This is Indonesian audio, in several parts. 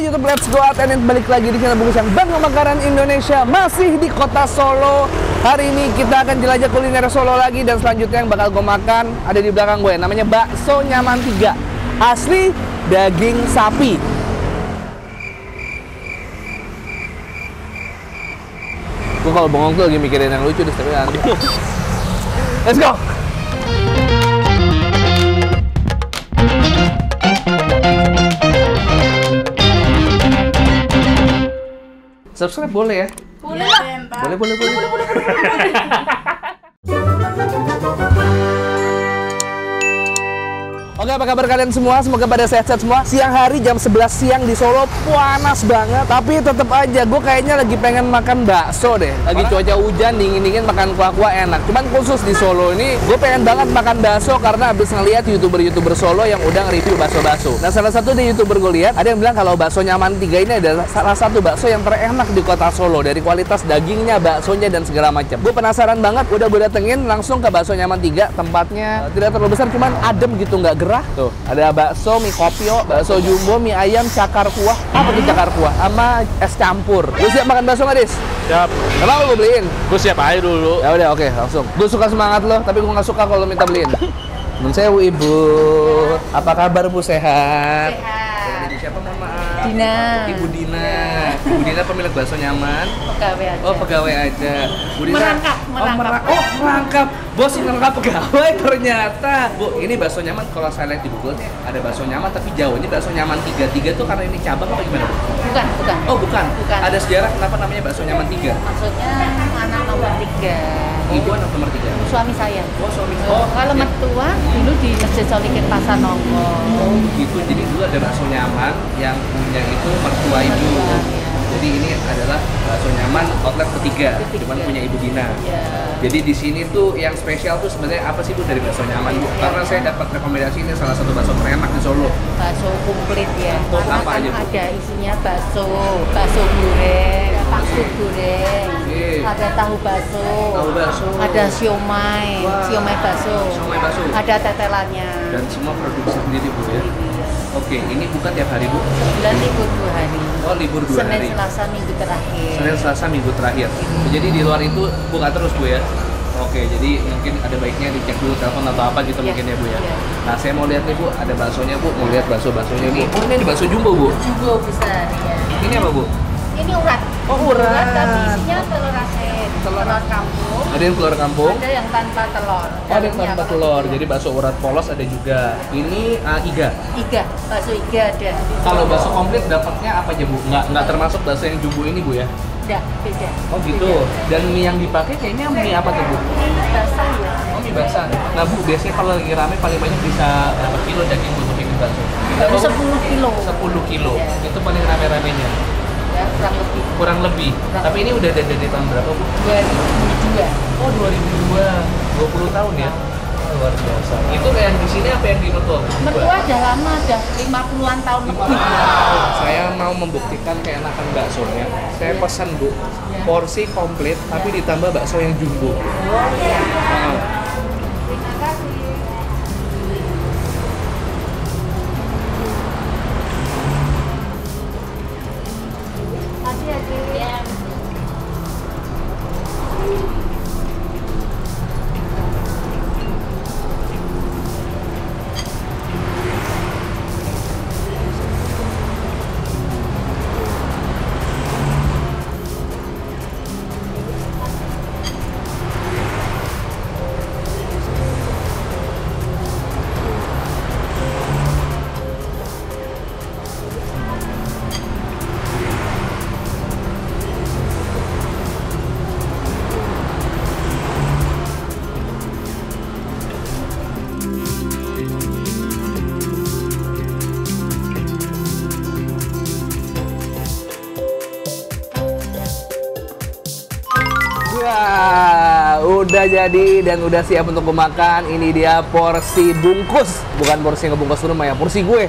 YouTube Let's Go Out and balik lagi di channel Bungkus yang Bangga Makanan Indonesia, masih di kota Solo. Hari ini kita akan jelajah kuliner Solo lagi, dan selanjutnya yang bakal gue makan ada di belakang gue, namanya bakso Nyaman 3, asli daging sapi. Gue kalau bengong tuh lagi mikirin yang lucu deh, tapi nanti. Let's go. Subscribe boleh ya? Boleh lah. Boleh. Oke, apa kabar kalian semua? Semoga pada sehat-sehat semua. Siang hari jam 11 siang di Solo, panas banget. Tapi tetap aja, gue kayaknya lagi pengen makan bakso deh. Lagi cuaca hujan, dingin-dingin, makan kuah-kuah enak. Cuman khusus di Solo ini, gue pengen banget makan bakso karena abis ngeliat YouTuber-YouTuber Solo yang udah nge-review bakso-bakso. Nah, salah satu di YouTuber gue lihat, ada yang bilang kalau bakso Nyaman 3 ini adalah salah satu bakso yang terenak di kota Solo. Dari kualitas dagingnya, baksonya, dan segala macam. Gue penasaran banget, udah gue datengin langsung ke bakso Nyaman 3. Tempatnya tidak terlalu besar, cuman adem gitu, nggak gerah. Tuh, ada bakso, mie kopio, bakso jumbo, mie ayam, cakar kuah. Apa tuh cakar kuah? Sama es campur. Lu siap makan bakso nggak, Dis? Siap. Kenapa lu beliin? Gue siap aja dulu. Ya udah, oke, langsung. Gue suka semangat lo, tapi gue nggak suka kalau minta beliin. Nun sewu, Ibu. Apa kabar, Bu? Sehat? Sehat. Ibu siapa, mohon maaf? Dina. Ibu Dina. Ibu Dina pemilik bakso Nyaman. Pegawai aja. Oh, pegawai aja. Bu Dina. Merangkap. Merangkap. Bos merangkap pegawai ternyata. Bu, ini bakso Nyaman, kalau saya lihat di Google ada bakso Nyaman tapi jauh. Ini bakso Nyaman 3 tuh karena ini cabang apa gimana, Bu? Bukan. Oh, bukan. Bukan. Ada sejarah kenapa namanya bakso Nyaman 3? Maksudnya anak nomor 3. Ibu anak nomor 3. Suami saya. Oh, suami. Kalau mertua dulu di Masjid Solikin Pasar Nongko. Oh, gitu. Jadi dulu ada bakso Nyaman yang punya itu mertua ibu. Jadi ini adalah bakso Nyaman outlet ketiga, cuman punya Ibu Dina. Ya. Jadi di sini tuh yang spesial tuh sebenarnya apa sih, Bu, dari bakso Nyaman, Bu? Karena saya dapat rekomendasi ini salah satu bakso terenak di Solo. Bakso komplit ya. Oh, Karena apa kan aja, Bu? ada isinya bakso goreng, pangsit goreng, ada tahu bakso, ada siomay, Wah. siomay bakso, ada tetelannya. Dan semua produksi sendiri, Bu, ya? Oke, ini buka tiap hari, Bu? Sebulan libur 2 hari. Oh, libur 2 Senin, hari. Selasa, Minggu terakhir. Senin, Selasa, Minggu terakhir. Jadi di luar itu buka terus, Bu, ya? Oke, jadi mungkin ada baiknya dicek dulu telepon atau apa gitu, mungkin ya, Bu, ya? Iya. Nah, saya mau lihat nih, Bu, ada baksonya, Bu. Mau lihat bakso-baksonya, Bu. Oh, ini ada bakso jumbo, Bu. Jumbo besar ya. Ini apa, Bu? Ini urat. Oh, urat. Tapi isinya telur asin, telur kampung. Ada yang telur kampung. Ada yang tanpa telur. Oh, ada yang tanpa telur. Jadi bakso urat polos ada juga. Ini iga. Iga, bakso iga ada. Kalau bakso komplit dapatnya apa aja, Bu? Nggak termasuk bakso yang jumbo ini, Bu, ya? Enggak, beda. Oh, gitu. Beda. Dan mie yang dipakai kayaknya mie apa tuh, Bu? Ini basah ya. Oh, mie basah. Nah, Bu, biasanya kalau lagi rame paling banyak bisa berapa kilo daging untuk bikin bakso? Baru 10 kilo. 10 kilo. Iya. Itu paling rame-ramenya. Ya, kurang lebih. Tapi ini udah dari tahun berapa, Bu? 2002. Oh, 2002. 20 tahun ya? Luar biasa. Itu yang di sini apa yang di Mertua? Mertua udah lama, udah 50-an tahun lebih. Saya mau membuktikan keenakan baksonya. Saya pesan, Bu, porsi komplit tapi ditambah bakso yang jumbo. Nah, Terima kasih. Kasih ya. Wah, udah jadi dan udah siap untuk gue makan. Ini dia porsi bungkus, bukan porsi ngebungkus rumah ya, porsi gue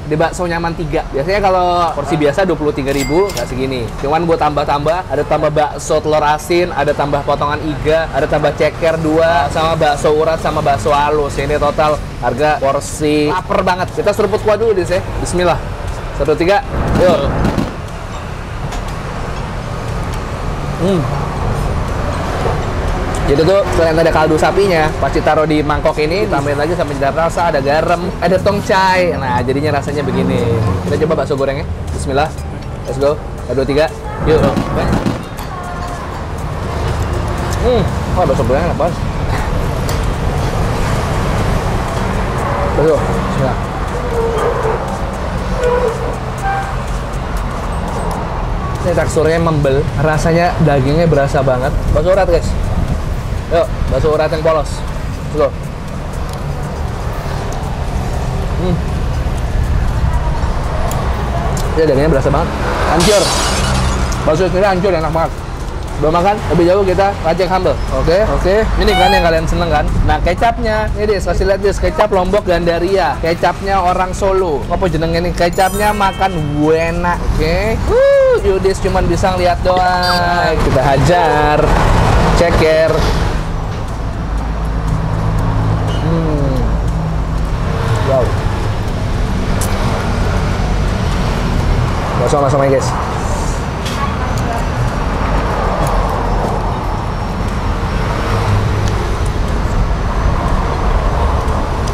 di bakso Nyaman 3. Biasanya kalau porsi biasa 23.000, nggak segini. Cuman gue tambah-tambah, ada tambah bakso telur asin, ada tambah potongan iga, ada tambah ceker 2, sama bakso urat, sama bakso halus. Ini total harga porsi lapar banget. Kita seruput kuah dulu deh, Bismillah. 1, 3, yuk. Jadi tuh selain ada kaldu sapinya, pasti taruh di mangkok ini, tambahin lagi sampai cita rasa, ada garam, ada tongcai. Nah, jadinya rasanya begini. Kita coba bakso gorengnya. Bismillah. Let's go. 1, 2, 3. Yuk. Wah, bakso gorengnya enak banget. Bakso. Bismillah. Ini teksturnya membel, rasanya dagingnya berasa banget. Bakso urat, guys. Yuk, bakso urat yang polos. Let's go. Ya, dagingnya berasa banget. Hancur. Bakso sendiri hancur, enak banget. Belum makan, lebih jauh kita ngajak humble. Oke. Ini kan yang kalian seneng kan? Nah, kecapnya, ini deh, kasih lihat deh, kecap Lombok Gandaria. Kecapnya orang Solo. Apa jenengnya nih? Kecapnya makan buena. Oke. Yudis cuman bisa ngeliat doang. Kita hajar. Ceker. Wow. Sama-sama ya, guys.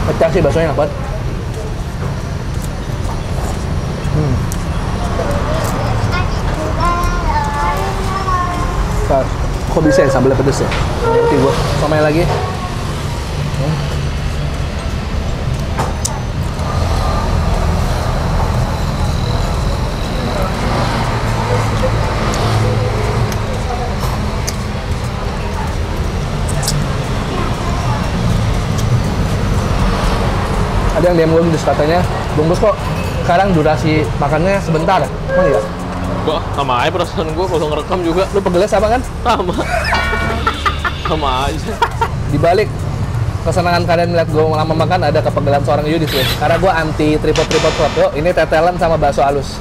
Pecah sih baksonya enak banget. Kok bisa ya sambalnya pedes ya? Ngerti gue. Sama yang lagi. Ada yang DM gue katanya, bungkus kok sekarang durasi makannya sebentar. Emang iya? Gua sama aja perasaan gua kalau ngerekam juga. Lu pegeles apa kan? Sama. Sama aja. Di balik kesenangan kalian melihat gue lama makan, ada kepegelan seorang Yudis ya. Karena gue anti tripod crop. Yuk, ini tetelan sama bakso halus.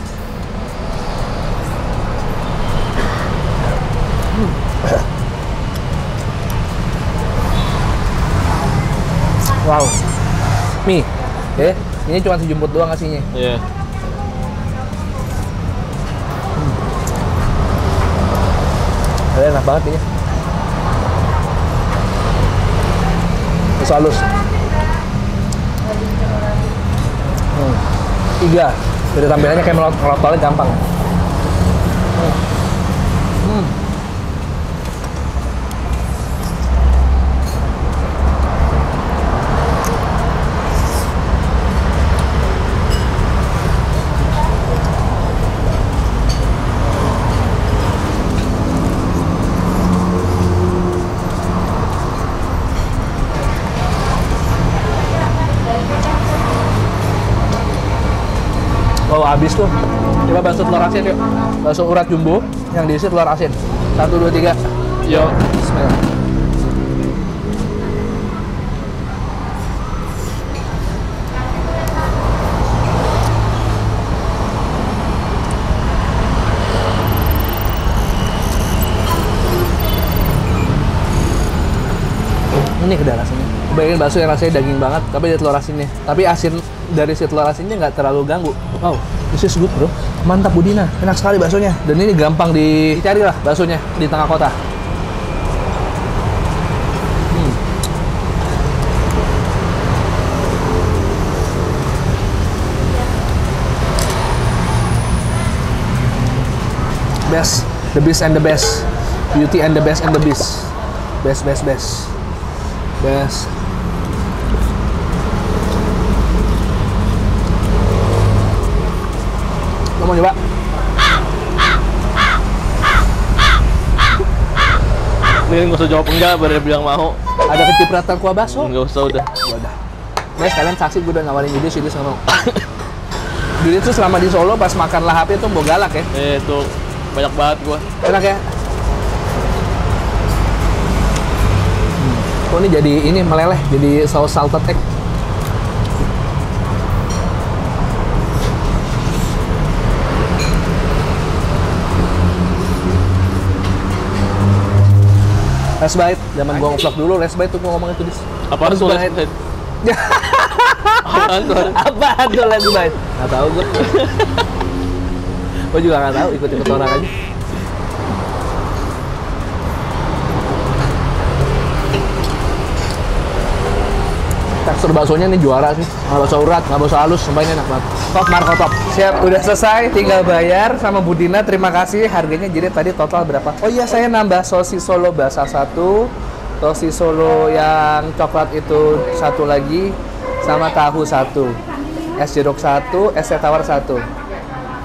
Wow. Mie. Ini cuma sejumput doang ngasihnya. Iya. Enak banget ini. Bakso halus. 3. Dari tampilannya kayak melotolnya gampang. Kalau habis tuh, coba bakso telur asin yuk. Bakso urat jumbo yang diisi telur asin. 1, 2, 3. Yo. Bismillah. Ini kedar rasanya. Bayangin bakso yang rasanya daging banget, tapi ada telur asinnya. Tapi asin dari si telur asinnya nggak terlalu ganggu. Wow, this is good bro. Mantap Budina, enak sekali baksonya. Dan ini gampang dicari lah baksonya di tengah kota. Best, the best and the best. Beauty and the best and the beast. Best. Lo mau coba? Ini nggak usah jawab enggak, baru dia bilang mau. Ada kecipratan kuah bakso? Nggak usah udah. Udah. Guys, kalian saksi gue udah nawarin Yudis nggak mau. Yudis tuh selama di Solo pas makan lahapnya tuh mau galak ya. Itu banyak banget gua. Enak ya? Oh, ini jadi ini meleleh, jadi saus salted egg. Last bite, zaman gua nge-vlog dulu, last bite tuh gua ngomong itu dis. Apaan tuh last bite? Apaan tuh? Apaan tuh last bite? Nggak tahu gua. Gue juga nggak tahu, ikut-ikut orang aja. Tekstur baksonya ini juara sih. Nggak bakso urat, nggak bakso halus, sumpah ini enak banget. Top Marco top. Siap, udah selesai. Tinggal bayar sama Budina. Terima kasih. Harganya jadi tadi total berapa? Oh iya, saya nambah sosis Solo basah 1, sosis Solo yang coklat itu 1 lagi, sama tahu 1, es jeruk 1, es teh tawar 1.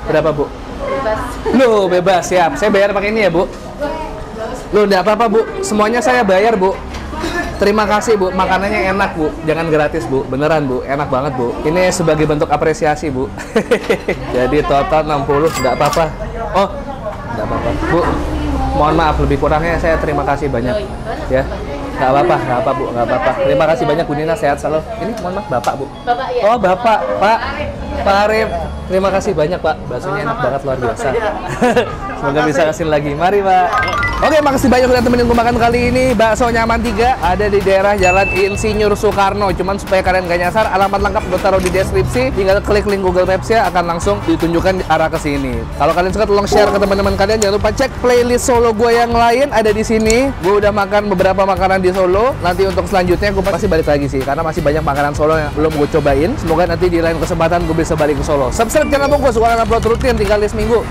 Berapa, Bu? Bebas. Loh, bebas, siap. Saya bayar pakai ini ya, Bu? Loh, enggak apa-apa, Bu. Semuanya saya bayar, Bu. Terima kasih, Bu. Makanannya enak, Bu. Jangan gratis, Bu. Beneran, Bu. Enak banget, Bu. Ini sebagai bentuk apresiasi, Bu. Jadi total 60, enggak apa-apa. Oh, enggak apa-apa. Bu, mohon maaf lebih kurangnya saya terima kasih banyak. Ya. Enggak apa-apa, enggak apa, Bu. Enggak apa-apa. Terima kasih banyak, Bu Nina. Sehat selalu. Ini mohon maaf, Bapak, Bu. Bapak ya. Oh, Bapak, Pak. Pak Arif. Terima kasih banyak, Pak. Baksonya enak banget, luar biasa. Semoga bisa kesini lagi. Mari, Pak. Oke, makasih banyak udah temenin gue makan kali ini. Bakso Nyaman 3 ada di daerah Jalan Insinyur Soekarno. Cuman supaya kalian gak nyasar, alamat lengkap gue taruh di deskripsi. Tinggal klik link Google Maps ya, akan langsung ditunjukkan arah ke sini. Kalau kalian suka, tolong share ke teman-teman kalian. Jangan lupa cek playlist Solo gue yang lain ada di sini. Gue udah makan beberapa makanan di Solo. Nanti untuk selanjutnya gue pasti balik lagi sih, karena masih banyak makanan Solo yang belum gue cobain. Semoga nanti di lain kesempatan gue bisa balik ke Solo. Subscribe channel Bungkus, gue akan upload rutin 3 kali seminggu.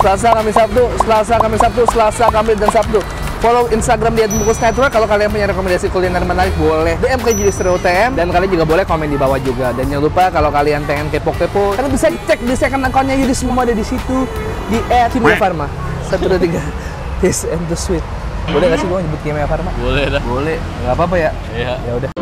Selasa, Kamis, Sabtu, Selasa, Kamis, Sabtu, Selasa, Kamis, dan Sabtu. Follow Instagram di @bungkus_network. Kalau kalian punya rekomendasi kuliner menarik, boleh DM ke Julistri UTM. Dan kalian juga boleh komen di bawah juga. Dan jangan lupa kalau kalian pengen kepo-kepo, kalian bisa cek di second account-nya Yudis, semua ada di situ. Di @Kimia Farma 1, 2, 3. Taste and the sweet. Boleh nggak sih gue nyebut Kimia Farma? Boleh dah. Boleh. Nggak apa-apa ya? Iya. Ya udah.